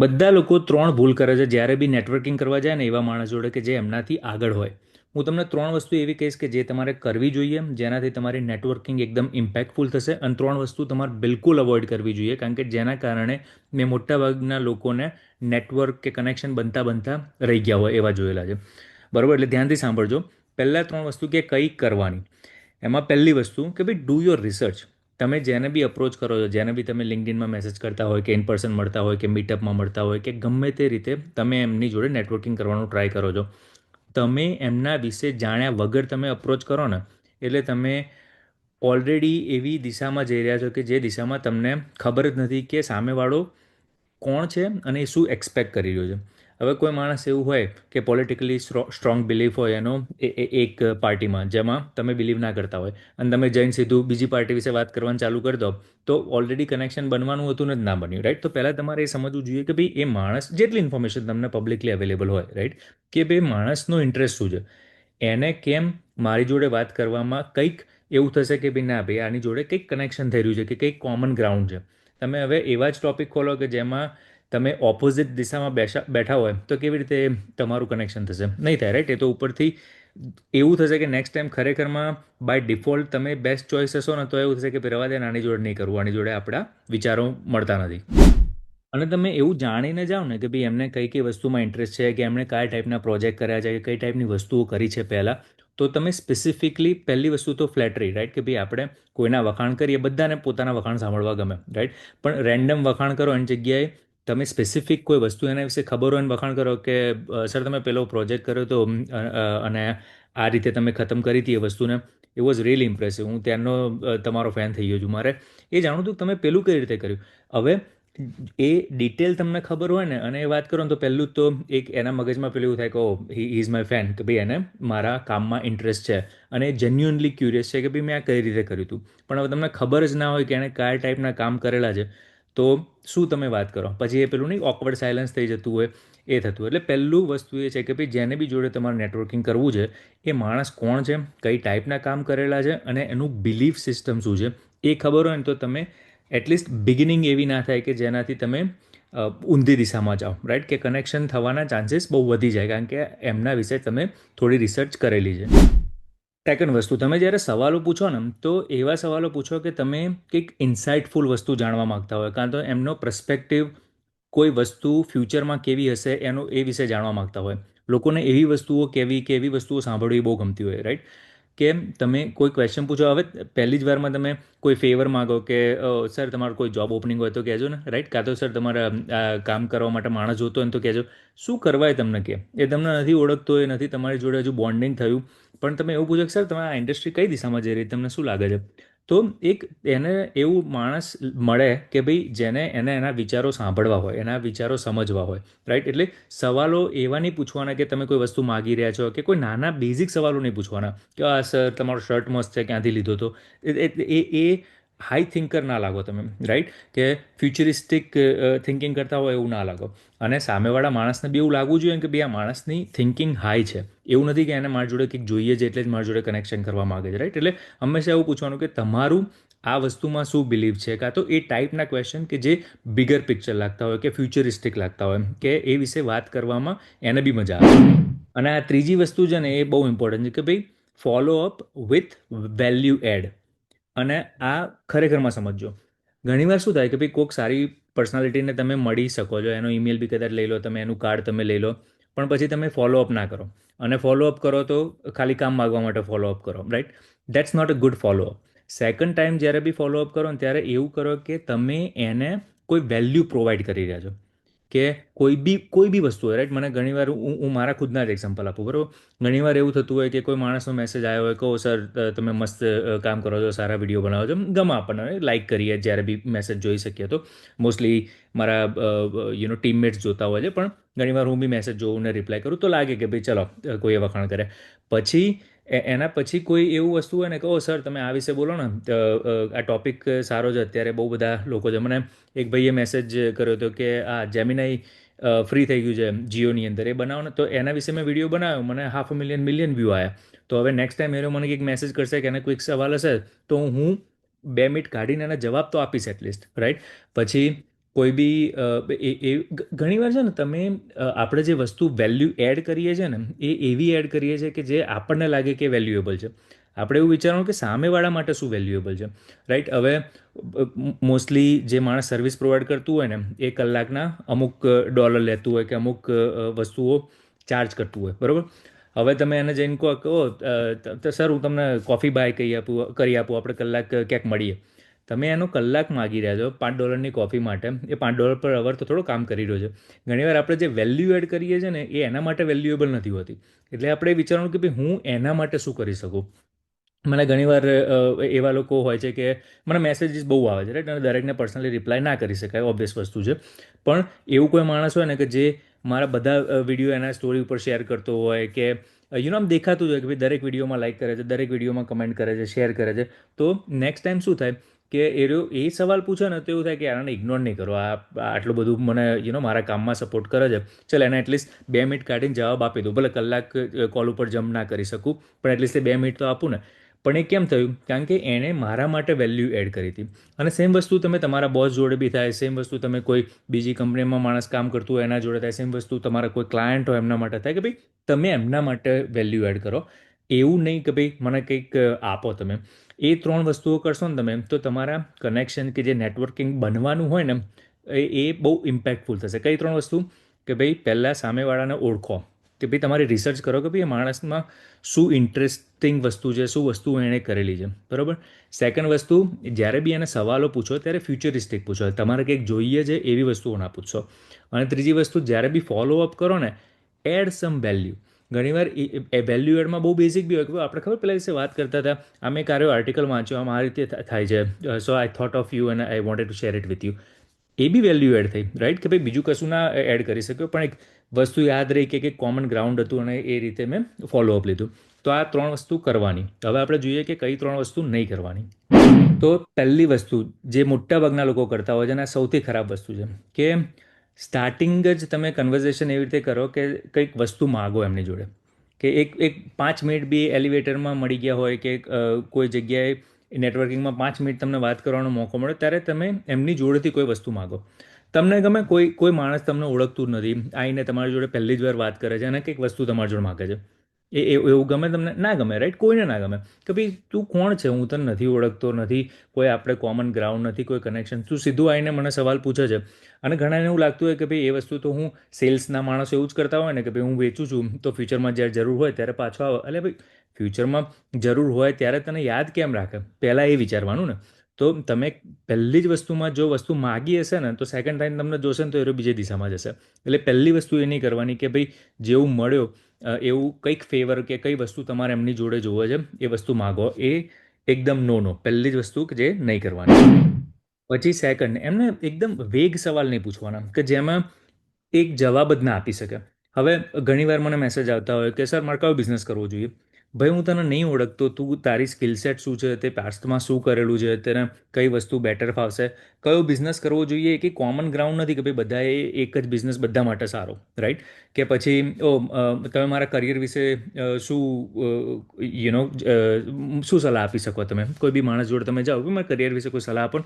બધા લોકો ત્રણ ભૂલ કરે છે જ્યારે બી નેટવર્કિંગ કરવા જાય ને એવા માણસ જોડે કે જે એમનાથી આગળ હોય. હું તમને ત્રણ વસ્તુ એવી કહીશ કે જે તમારે કરવી જોઈએ જેનાથી તમારી નેટવર્કિંગ એકદમ ઇમ્પેક્ટફુલ થશે, અને ત્રણ વસ્તુ તમારે બિલકુલ અવોઇડ કરવી જોઈએ કારણ કે જેના કારણે મેં મોટાભાગના લોકોને નેટવર્ક કે કનેક્શન બનતા બનતા રહી ગયા હોય એવા જોયેલા છે. બરાબર, એટલે ધ્યાનથી સાંભળજો. પહેલાં ત્રણ વસ્તુ કે કઈ કરવાની. એમાં પહેલી વસ્તુ કે ભાઈ ડુ યોર રિસર્ચ. તમે જેને બી અપ્રોચ કરો છો, જેને બી તમે લિંક્ડઇનમાં મેસેજ કરતા હોય કે ઇન પર્સન મળતા હોય કે મીટઅપમાં મળતા હોય કે ગમે તે રીતે તમે એમની જોડે નેટવર્કિંગ કરવાનું ટ્રાય કરો છો, તમે એમના વિશે જાણ્યા વગર તમે અપ્રોચ કરો ને એટલે તમે ઓલરેડી એવી દિશામાં જઈ રહ્યા છો કે જે દિશામાં તમને ખબર જ નથી કે સામેવાળો કોણ છે અને એ શું એક્સપેક્ટ કરી રહ્યો છે. હવે કોઈ માણસ એવું હોય કે પોલિટિકલી સ્ટ્રોંગ બિલીફ હોય એનો એક પાર્ટીમાં જેમાં તમે બિલીવ ના કરતા હોય અને તમે જઈને સીધું બીજી પાર્ટી વિશે વાત કરવાનું ચાલુ કરી દો તો ઓલરેડી કનેક્શન બનવાનું હતું ને જ ના બન્યું, રાઈટ. તો પહેલાં તમારે એ સમજવું જોઈએ કે ભાઈ એ માણસ જેટલી ઇન્ફોર્મેશન તમને પબ્લિકલી અવેલેબલ હોય, રાઈટ, કે ભાઈ માણસનો ઇન્ટરેસ્ટ શું છે, એને કેમ મારી જોડે વાત કરવામાં કંઈક એવું થશે કે ભાઈ ના ભાઈ આની જોડે કંઈક કનેક્શન થઈ રહ્યું છે કે કંઈક કોમન ગ્રાઉન્ડ છે. તમે હવે એવા જ ટોપિક ખોલો કે જેમાં તમે ઓપોઝિટ દિશામાં બેઠા હોય તો કેવી રીતે તમારું કનેક્શન થશે? નહીં થાય, રાઈટ. એ તો ઉપરથી એવું થશે કે નેક્સ્ટ ટાઈમ ખરેખરમાં બાય ડિફોલ્ટ તમે બેસ્ટ ચોઇસ હશો ને તો એવું થશે કે રવા દે આની જોડે નહીં કરવું, આની જોડે આપણા વિચારો મળતા નથી. અને તમે એવું જાણીને જાઓ ને કે ભાઈ એમને કઈ કઈ વસ્તુમાં ઇન્ટરેસ્ટ છે, કે એમણે કયા ટાઈપના પ્રોજેક્ટ કર્યા છે, કે કઈ ટાઈપની વસ્તુઓ કરી છે પહેલાં, તો તમે સ્પેસિફિકલી પહેલી વસ્તુ તો ફ્લેટરી, રાઈટ, કે ભાઈ આપણે કોઈના વખાણ કરીએ, બધાને પોતાના વખાણ સાંભળવા ગમે, રાઈટ, પણ રેન્ડમ વખાણ કરો એની જગ્યાએ તમે સ્પેસિફિક કોઈ વસ્તુ એના વિશે ખબર હોય અને વખાણ કરો કે સર તમે પેલો પ્રોજેક્ટ કર્યો હતો અને આ રીતે તમે ખતમ કરી હતી એ વસ્તુને, ઇટ વોઝ રિયલી ઇમ્પ્રેસિવ, હું ત્યારનો તમારો ફેન થઈ ગયો છું. મારે એ જાણવું હતું કે તમે પેલું કઈ રીતે કર્યું. હવે એ ડિટેલ તમને ખબર હોય ને અને એ વાત કરો ને તો પહેલું જ તો એક એના મગજમાં પેલું એવું થાય કે ઓ હી ઇઝ માય ફેન, કે ભાઈ એને મારા કામમાં ઇન્ટરેસ્ટ છે અને એ જેન્યુઅનલી ક્યુરિયસ છે કે ભાઈ મેં આ કઈ રીતે કર્યું હતું. પણ હવે તમને ખબર જ ના હોય કે એણે કયા ટાઈપના કામ કરેલા છે તો શું તમે વાત કરો, પછી એ પેલું નહીં ઓકવર્ડ સાયલન્સ થઈ જતું હોય એ થતું. એટલે પહેલું વસ્તુ એ છે કે ભાઈ જેને બી જોડે તમારે નેટવર્કિંગ કરવું છે એ માણસ કોણ છે, કઈ ટાઈપના કામ કરેલા છે અને એનું બિલીફ સિસ્ટમ શું છે એ ખબર હોય ને તો તમે એટલીસ્ટ બિગિનિંગ એવી ના થાય કે જેનાથી તમે ઊંધી દિશામાં જાઓ, રાઈટ, કે કનેક્શન થવાના ચાન્સીસ બહુ વધી જાય કારણ કે એમના વિશે તમે થોડી રિસર્ચ કરેલી છે. સેકન્ડ વસ્તુ, તમે જ્યારે સવાલો પૂછો ને તો એવા સવાલો પૂછો કે તમે કંઈક ઇન્સાઇટફુલ વસ્તુ જાણવા માગતા હોય, કાં તો એમનો પર્સપેક્ટિવ કોઈ વસ્તુ ફ્યુચરમાં કેવી હશે એનો એ વિશે જાણવા માગતા હોય. લોકોને એવી વસ્તુઓ કેવી કે એવી વસ્તુઓ સાંભળવી બહુ ગમતી હોય, રાઈટ, કે તમે કોઈ ક્વેશ્ચન પૂછો. હવે પહેલી જ વારમાં તમે કોઈ ફેવર માગો કે સર તમારું કોઈ જોબ ઓપનિંગ હોય તો કહેજો ને, રાઈટ, કાં તો સર તમારા કામ કરવા માટે માણસ જોતો હોય તો કહેજો. શું કરવા એ તમને કે એ તમને નથી ઓળખતો, એ નથી તમારી જોડે હજુ બોન્ડિંગ થયું, પણ તમે એવું પૂછો કે સર તમે આ ઇન્ડસ્ટ્રી કઈ દિશામાં જઈ રહી તમને શું લાગે છે, તો એક એને એવું માણસ મળે કે ભાઈ જેને એને એના વિચારો સાંભળવા હોય, એના વિચારો સમજવા હોય, રાઈટ. એટલે સવાલો એવા નહીં પૂછવાના કે તમે કોઈ વસ્તુ માગી રહ્યા છો, કે કોઈ નાના બેઝિક સવાલો નહીં પૂછવાના કે આ સર તમારો શર્ટ મસ્ત છે ક્યાંથી લીધો હતો. એ હાઈ થિંકર ના લાગો તમે, રાઈટ, કે ફ્યુચરિસ્ટિક થિંકિંગ કરતા હોય એવું ના લાગો. અને સામેવાળા માણસને બી એવું લાગવું જોઈએ કે ભાઈ આ માણસની થિંકિંગ હાઈ છે, એવું નથી કે એને મારી જોડે કંઈક જોઈએ છે એટલે જ મારી જોડે કનેક્શન કરવા માગે છે, રાઈટ. એટલે હંમેશા એવું પૂછવાનું કે તમારું આ વસ્તુમાં શું બિલીવ છે, કાં તો એ ટાઈપના ક્વેશ્ચન કે જે બિગર પિક્ચર લાગતા હોય કે ફ્યુચરિસ્ટિક લાગતા હોય કે એ વિશે વાત કરવામાં એને બી મજા આવે. અને આ ત્રીજી વસ્તુ છે ને એ બહુ ઇમ્પોર્ટન્ટ છે કે ભાઈ follow up with value add. અને આ ખરેખરમાં સમજજો. ઘણીવાર શું થાય કે ભાઈ કોઈક સારી પર્સનાલિટીને તમે મળી શકો છો, એનો ઈમેલ બી કદાચ લઈ લો તમે, એનું કાર્ડ તમે લઈ લો, પણ પછી તમે ફોલોઅપ ના કરો. અને ફોલોઅપ કરો તો ખાલી કામ માગવા માટે ફોલોઅપ કરો, right. That's not a good follow up. Second time જ્યારે બી ફોલોઅપ કરો ને ત્યારે એવું કરો કે તમે એને કોઈ વેલ્યુ પ્રોવાઈડ કરી રહ્યા છો, કે કોઈ બી વસ્તુ હોય, રાઈટ. મને ઘણીવાર હું મારા ખુદના જ એક્ઝામ્પલ આપું, બરાબર. ઘણીવાર એવું થતું હોય કે કોઈ માણસનો મેસેજ આવ્યો હોય, કહો સર તમે મસ્ત કામ કરો છો, સારા વિડીયો બનાવો છો, ગમે આપણને લાઈક કરીએ જ્યારે બી મેસેજ જોઈ શકીએ તો. મોસ્ટલી મારા ટીમમેટ્સ જોતા હોય છે, પણ ઘણીવાર હું બી મેસેજ જોઉં ને રિપ્લાય કરું તો લાગે કે ભાઈ ચલો કોઈએ વખાણ કરે. પછી એના પછી કોઈ એવું વસ્તુ હોય ને કહો સર તમે આ વિશે બોલો ને, આ ટૉપિક સારો છે, અત્યારે બહુ બધા લોકો છે. મને એક ભાઈએ મેસેજ કર્યો હતો કે આ જેમિનાઈ ફ્રી થઈ ગયું છે જીઓની અંદર, એ બનાવો ને, તો એના વિશે મેં વિડીયો બનાવ્યો, મને 500,000 મિલિયન વ્યૂ આવ્યા. તો હવે નેક્સ્ટ ટાઈમ એ મને કંઈક મેસેજ કરશે કે એને કોઈક સવાલ હશે તો હું 2 મિનિટ કાઢીને એના જવાબ તો આપીશ એટલીસ્ટ, રાઈટ. પછી કોઈ બી ઘણીવાર છે ને તમે આપણે જે વસ્તુ વેલ્યુ એડ કરીએ છીએ ને એ એવી એડ કરીએ છીએ કે જે આપણને લાગે કે વેલ્યુએબલ છે. આપણે એવું વિચારવાનું કે સામેવાળા માટે શું વેલ્યુએબલ છે, રાઈટ? હવે મોસ્ટલી જે માણસ સર્વિસ પ્રોવાઈડ કરતું હોય ને એ કલાકના અમુક ડોલર લેતું હોય કે અમુક વસ્તુઓ ચાર્જ કરતું હોય, બરાબર? હવે તમે એને જઈને કહો તો સર હું તમને કોફી બાય કરી આપું આપણે કલાક ક્યાંક મળીએ. તમે એનો કલાક માગી રહ્યા છો $5 કોફી માટે, એ $5 પર અવર તો થોડો કામ કરી રહ્યો છે. ઘણીવાર આપણે જે વેલ્યુ એડ કરીએ છીએ ને એ એના માટે વેલ્યુએબલ નથી હોતી. એટલે આપણે વિચારવાનું કે ભાઈ હું એના માટે શું કરી શકું. મને ઘણીવાર એવા લોકો હોય છે કે મને મેસેજીસ બહુ આવે છે, રાઈટ? અને દરેકને પર્સનલી રિપ્લાય ના કરી શકાય, ઓબ્વિયસ વસ્તુ છે. પણ એવું કોઈ માણસ હોય ને કે જે મારા બધા વિડીયો એના સ્ટોરી ઉપર શેર કરતો હોય કે આમ દેખાતું જ હોય કે ભાઈ દરેક વિડીયોમાં લાઈક કરે છે, દરેક વિડીયોમાં કમેન્ટ કરે છે, શેર કરે છે. તો નેક્સ્ટ ટાઈમ શું થાય કે એ સવાલ પૂછે ને તો એવું થાય કે આને ઇગ્નોર નહીં કરો, આટલું બધું મને મારા કામમાં સપોર્ટ કરે છે, ચાલ એને એટલીસ્ટ 2 મિનિટ કાઢીને જવાબ આપી દઉં. ભલે કલાક કોલ ઉપર જમ્પ ના કરી શકું પણ એટલીસ્ટ એ 2 મિનિટ તો આપું ને. પણ એ કેમ થયું? કારણ કે એણે મારા માટે વેલ્યુ એડ કરી હતી. અને સેમ વસ્તુ તમે તમારા બોસ જોડે બી થાય, સેમ વસ્તુ તમે કોઈ બીજી કંપનીમાં માણસ કામ કરતું હોય એના જોડે થાય, સેમ વસ્તુ તમારા કોઈ ક્લાયન્ટ હોય એમના માટે થાય કે ભાઈ તમે એમના માટે વેલ્યુ એડ કરો. એવું નહીં કે ભાઈ મને કંઈક આપો તમે. એ 3 વસ્તુઓ કરશો ને તમે તો તમારા કનેક્શન કે જે નેટવર્કિંગ બનવાનું હોય ને એ બહુ ઇમ્પેક્ટફુલ થશે. કઈ 3 વસ્તુ? કે ભાઈ પહેલાં સામેવાળાને ઓળખો, કે ભાઈ તમારી રિસર્ચ કરો કે ભાઈ એ માણસમાં શું ઇન્ટરેસ્ટિંગ વસ્તુ છે, શું વસ્તુ એણે કરેલી છે, બરાબર? સેકન્ડ વસ્તુ, જ્યારે બી એને સવાલો પૂછો ત્યારે ફ્યુચરિસ્ટિક પૂછો, તમારે કંઈક જોઈએ છે એવી વસ્તુઓ ના પૂછશો. અને ત્રીજી વસ્તુ, જ્યારે બી ફોલોઅપ કરો ને એડ સમ વેલ્યુ. ઘણીવાર એ વેલ્યુ એડમાં બહુ બેઝિક બી હોય કે આપણે ખબર પેલા વિશે વાત કરતા હતા, આમે કાર્યો આર્ટિકલ વાંચ્યો, આમ આ રીતે થાય છે, so I thought of you and I wanted to share it with you. એ બી વેલ્યુ એડ થઈ, રાઈટ? કે ભાઈ બીજું કશું ના એડ કરી શક્યો પણ એક વસ્તુ યાદ રહી કે કોમન ગ્રાઉન્ડ હતું અને એ રીતે મેં ફોલોઅપ લીધું. તો આ 3 વસ્તુ કરવાની. હવે આપણે જોઈએ કે કઈ 3 વસ્તુ નહીં કરવાની. તો પહેલી વસ્તુ જે મોટાભાગના લોકો કરતા હોય છે અને આ સૌથી ખરાબ વસ્તુ છે કે સ્ટાર્ટિંગ જ તમે કન્વર્ઝેશન એવી રીતે કરો કે કંઈક વસ્તુ માગો એમની જોડે, કે એક 5 મિનિટ બી એલિવેટરમાં મળી ગયા હોય કે કોઈ જગ્યાએ નેટવર્કિંગમાં 5 મિનિટ તમને વાત કરવાનો મોકો મળે ત્યારે તમે એમની જોડેથી કોઈ વસ્તુ માગો. તમને ગમે કોઈ માણસ તમને ઓળખતું જ નથી, આવીને તમારી જોડે પહેલી જ વાર વાત કરે છે અને કંઈક વસ્તુ તમારી જોડે માગે છે. એવું ગમે તમને? ના ગમે, રાઈટ? કોઈને ના ગમે કે ભાઈ તું કોણ છે, હું તને નથી ઓળખતો, નથી કોઈ આપણે કોમન ગ્રાઉન્ડ, નથી કોઈ કનેક્શન, તું સીધું આવીને મને સવાલ પૂછે છે. અને ઘણાને એવું લાગતું હોય કે ભાઈ એ વસ્તુ તો હું સેલ્સના માણસો એવું જ કરતા હોય ને કે ભાઈ હું વેચું છું તો ફ્યુચરમાં જ્યારે જરૂર હોય ત્યારે પાછો આવે. એટલે ભાઈ ફ્યુચરમાં જરૂર હોય ત્યારે તને યાદ કેમ રાખે, પહેલાં એ વિચારવાનું ને. તો તમે પહેલી જ વસ્તુમાં જો વસ્તુ માગી હશે ને તો સેકન્ડ ટાઈમ તમને જોશે ને તો એ બીજી દિશામાં જશે. એટલે પહેલી વસ્તુ એ નહીં કરવાની કે ભાઈ જેવું મળ્યો એવું કંઈક ફેવર કે કઈ વસ્તુ તમારે એમની જોડે જોવે છે એ વસ્તુ માગો. એ એકદમ નો પહેલી જ વસ્તુ કે જે નહીં કરવાની. પછી સેકન્ડ, એમને એકદમ વેગ સવાલ નહીં પૂછવાના કે જેમાં એક જવાબ જ ના આપી શકે. હવે ઘણીવાર મને મેસેજ આવતા હોય કે સર મારે કયો બિઝનેસ કરવો જોઈએ. ભાઈ હું તને નહીં ઓળખતો, તું તારી સ્કિલ સેટ શું છે, તે પાસ્ટમાં શું કરેલું છે, તેને કઈ વસ્તુ બેટર ફાવશે, કયો બિઝનેસ કરવો જોઈએ, કે કોમન ગ્રાઉન્ડ નથી કે ભાઈ બધાએ એક જ બિઝનેસ બધા માટે સારો, રાઈટ? કે પછી તમે મારા કરિયર વિશે શું શું સલાહ આપી શકો. તમે કોઈ બી માણસ જોડે તમે જાઓ કે મારા કરિયર વિશે કોઈ સલાહ આપો,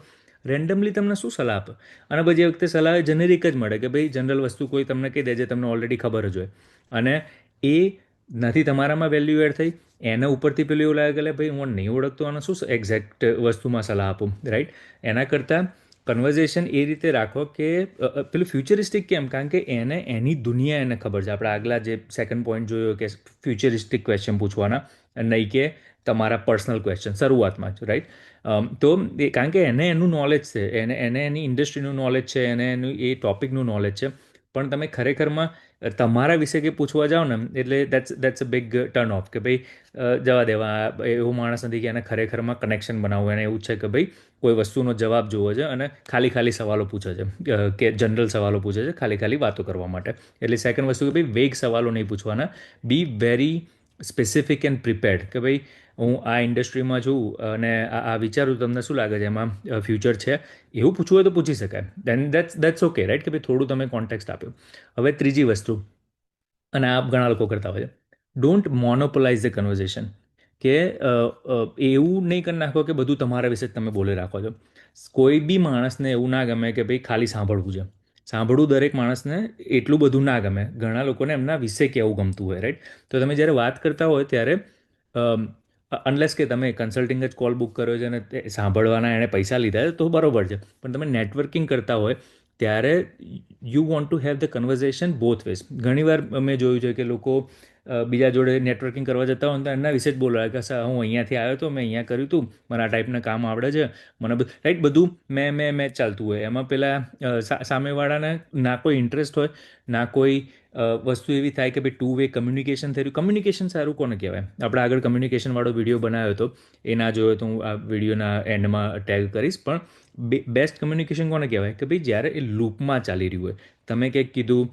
રેન્ડમલી તમને શું સલાહ આપે? અને બધી વખતે સલાહ જેનેરિક જ મળે કે ભાઈ જનરલ વસ્તુ કોઈ તમને કહી દે જે તમને ઓલરેડી ખબર જ હોય. અને એ નથી તમારામાં વેલ્યુ એડ થઈ, એના ઉપરથી પેલું એવું લાગે કે ભાઈ હું નહીં ઓળખતો અને શું એક્ઝેક્ટ વસ્તુમાં સલાહ આપું, રાઈટ? એના કરતાં કન્વર્ઝેશન એ રીતે રાખો કે પેલું ફ્યુચરિસ્ટિક કેમ? કારણ કે એને એની દુનિયા એને ખબર છે. આપણે આગલા જે સેકન્ડ પોઈન્ટ જોયો કે ફ્યુચરિસ્ટિક ક્વેશ્ચન પૂછવાના, નહીં કે તમારા પર્સનલ ક્વેશ્ચન શરૂઆતમાં જ, રાઈટ? તો કારણ કે એને એનું નોલેજ છે, એને એની ઇન્ડસ્ટ્રીનું નોલેજ છે, એને એનું એ ટોપિકનું નોલેજ છે. પણ તમે ખરેખરમાં તમારા વિશે કંઈ પૂછવા જાઓ ને એટલે that's a big turn off કે ભાઈ જવા દેવા, એવો માણસ નથી કે એને ખરેખરમાં કનેક્શન બનાવવું. એને એવું છે કે ભાઈ કોઈ વસ્તુનો જવાબ જોવો છે અને ખાલી ખાલી સવાલો પૂછે છે કે જનરલ સવાલો પૂછે છે ખાલી ખાલી વાતો કરવા માટે. એટલે સેકન્ડ વસ્તુ કે ભાઈ વેગ સવાલો નહીં પૂછવાના. Be very specific and prepared કે ભાઈ હું આ ઇન્ડસ્ટ્રીમાં છું અને આ વિચારું, તમને શું લાગે છે એમાં ફ્યુચર છે, એવું પૂછવું હોય તો પૂછી શકાય. That's okay, right? કે ભાઈ થોડું તમે કોન્ટેક્સ્ટ આપ્યો. હવે ત્રીજી વસ્તુ, અને આ ઘણા લોકો કરતા હોય છે, ડોન્ટ મોનોપોલાઇઝ ધ કન્વર્ઝેશન. કે એવું નહીં કરી નાખો કે બધું તમારા વિશે જ તમે બોલી રાખો છો. કોઈ બી માણસને એવું ના ગમે કે ભાઈ ખાલી સાંભળવું છે. સાંભળવું દરેક માણસને એટલું બધું ના ગમે. ઘણા લોકોને એમના વિશે કહેવું ગમતું હોય, રાઈટ? તો તમે જ્યારે વાત કરતા હોય ત્યારે અનલેસ કે તમે કન્સલ્ટિંગ જ કોલ બુક કર્યો છે અને સાંભળવાના એણે પૈસા લીધા છે તો બરોબર છે, પણ તમે નેટવર્કિંગ કરતા હોય ત્યારે you want to have the conversation both ways. ઘણીવાર મેં જોયું છે કે લોકો બીજા જોડે નેટવર્કિંગ કરવા જતા હોય તો એમના વિશે જ બોલવા કે સર હું અહીંયાથી આવ્યો હતો, મેં અહીંયા કર્યું હતું, મને આ ટાઈપના કામ આવડે છે, મને રાઈટ બધું મેં ચાલતું હોય. એમાં પેલા સામેવાળાને ના કોઈ ઇન્ટરેસ્ટ હોય, ના કોઈ વસ્તુ એવી થાય કે ભાઈ ટુ વે કમ્યુનિકેશન થઈ રહ્યું. કમ્યુનિકેશન સારું કોને કહેવાય? આપણે આગળ કમ્યુનિકેશનવાળો વિડીયો બનાવ્યો હતો, એ ના જોયો તો હું આ વિડીયોના એન્ડમાં ટેગ કરીશ. પણ બેસ્ટ કમ્યુનિકેશન કોને કહેવાય? કે ભાઈ જ્યારે એ લૂપમાં ચાલી રહ્યું હોય, તમે કંઈક કીધું,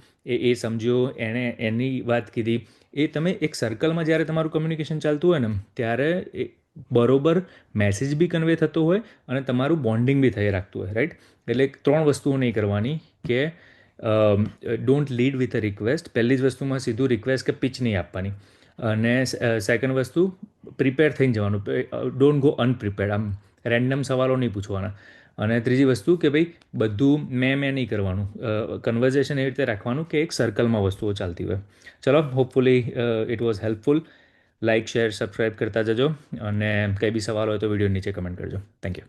એ સમજ્યો, એણે એની વાત કીધી, એ તમે એક સર્કલમાં જ્યારે તમારું કમ્યુનિકેશન ચાલતું હોય ને ત્યારે એ બરોબર મેસેજ બી કન્વે થતો હોય અને તમારું બોન્ડિંગ બી થઈ રાખતું હોય, રાઈટ? એટલે 3 વસ્તુઓ નહીં કરવાની કે don't lead with a request. પહેલી જ વસ્તુમાં સીધું રિક્વેસ્ટ કે પિચ નહીં આપવાની. અને સેકન્ડ વસ્તુ, પ્રિપેર થઈને જવાનું. Don't go unprepared. આમ રેન્ડમ સવાલો નહીં પૂછવાના. અને ત્રીજી વસ્તુ કે ભાઈ બધું મેં નહીં કરવાનું. કન્વર્ઝેશન એવી રીતે રાખવાનું કે એક સર્કલમાં વસ્તુઓ ચાલતી હોય. ચલો, hopefully it was helpful. Like, share, subscribe કરતા જજો અને કંઈ બી સવાલ હોય તો વિડીયો નીચે કમેન્ટ કરજો. Thank you.